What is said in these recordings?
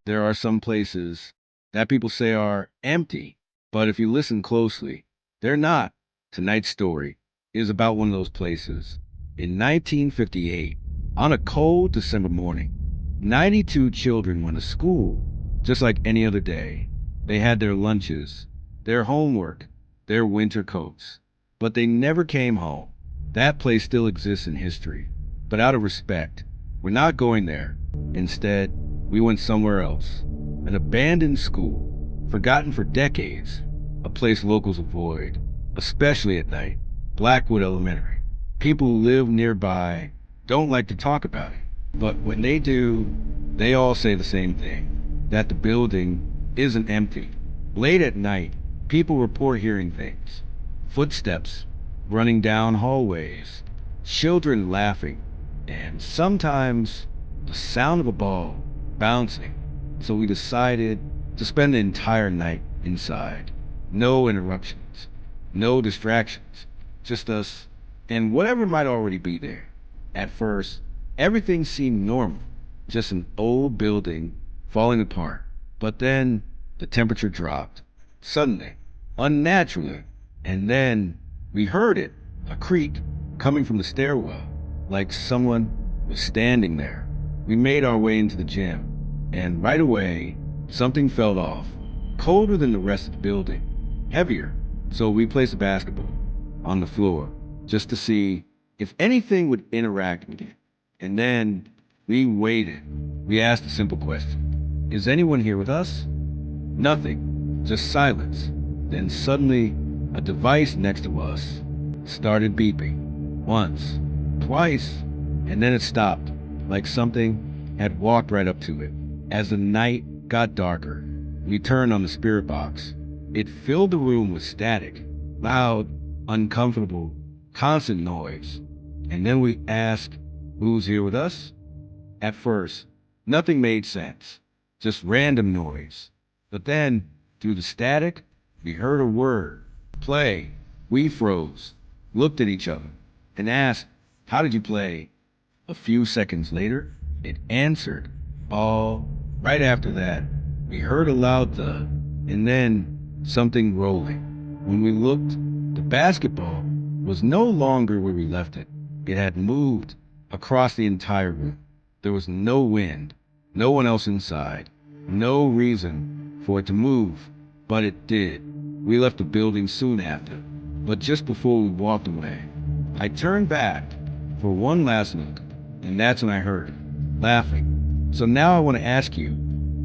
there are some places that people say are empty, but if you listen closely, they're not. Tonight's story is about one of those places. In 1958, on a cold December morning, 92 children went to school just like any other day. They had their lunches, their homework, their winter coats, but they never came home. That place still exists in history, but out of respect, we're not going there. Instead, we went somewhere else. An abandoned school, forgotten for decades, a place locals avoid, especially at night. Blackwood Elementary. People who live nearby don't like to talk about it, but when they do, they all say the same thing, that the building isn't empty. Late at night, people report hearing things. Footsteps running down hallways, children laughing, and sometimes the sound of a ball bouncing. So we decided to spend the entire night inside. No interruptions, no distractions, just us and whatever might already be there. At first, everything seemed normal, just an old building falling apart. But then the temperature dropped, suddenly, unnaturally, and then we heard it, a creak coming from the stairwell, like someone was standing there. We made our way into the gym, and right away, something felt off, colder than the rest of the building, heavier. So we placed a basketball on the floor just to see if anything would interact with it. And then we waited. We asked a simple question. Is anyone here with us? Nothing. Just silence. Then suddenly, a device next to us started beeping. Once, twice, and then it stopped, like something had walked right up to it. As the night got darker, we turned on the spirit box. It filled the room with static, loud, uncomfortable, constant noise. And then we asked, who's here with us? At first, nothing made sense, just random noise. But then, through the static, we heard a word, play. We froze, looked at each other, and asked, how did you play? A few seconds later, it answered, ball. Right after that, we heard a loud thud, and then something rolling. When we looked, the basketball was no longer where we left it. It had moved across the entire room. There was no wind, no one else inside, no reason for it to move, but it did. We left the building soon after, but just before we walked away, I turned back for one last look, and that's when I heard it, laughing. So now I want to ask you,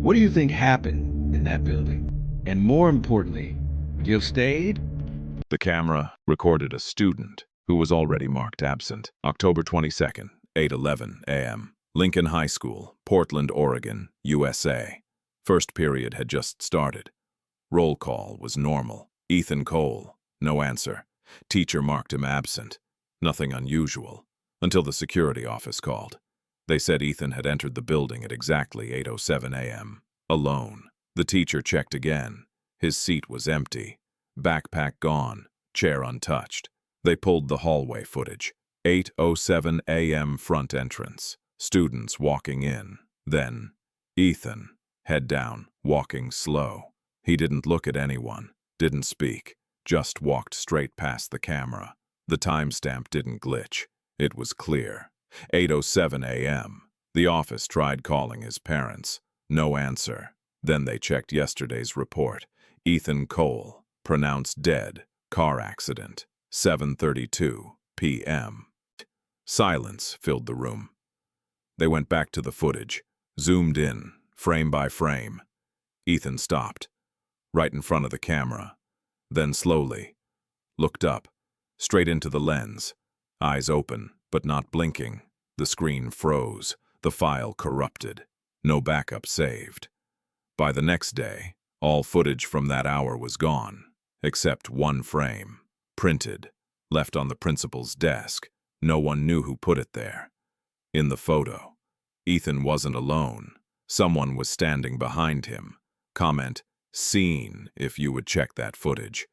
what do you think happened in that building? And more importantly, would you have stayed? The camera recorded a student who was already marked absent. October 22nd, 8:11 a.m. Lincoln High School, Portland, Oregon, USA. First period had just started. Roll call was normal. Ethan Cole, no answer. Teacher marked him absent. Nothing unusual, until the security office called. They said Ethan had entered the building at exactly 8:07 a.m. alone. The teacher checked again. His seat was empty. Backpack gone, chair untouched. They pulled the hallway footage. 8:07 a.m. front entrance. Students walking in. Then, Ethan, head down, walking slow. He didn't look at anyone, didn't speak, just walked straight past the camera. The timestamp didn't glitch. It was clear. 8:07 a.m. The office tried calling his parents. No answer. Then they checked yesterday's report. Ethan Cole, pronounced dead, car accident, 7:32 p.m. Silence filled the room. They went back to the footage, zoomed in, frame by frame. Ethan stopped, right in front of the camera, then slowly looked up, straight into the lens, eyes open, but not blinking. The screen froze, the file corrupted, no backup saved. By the next day, all footage from that hour was gone, except one frame, printed, left on the principal's desk. No one knew who put it there. In the photo, Ethan wasn't alone. Someone was standing behind him. Comment, seen, if you would check that footage.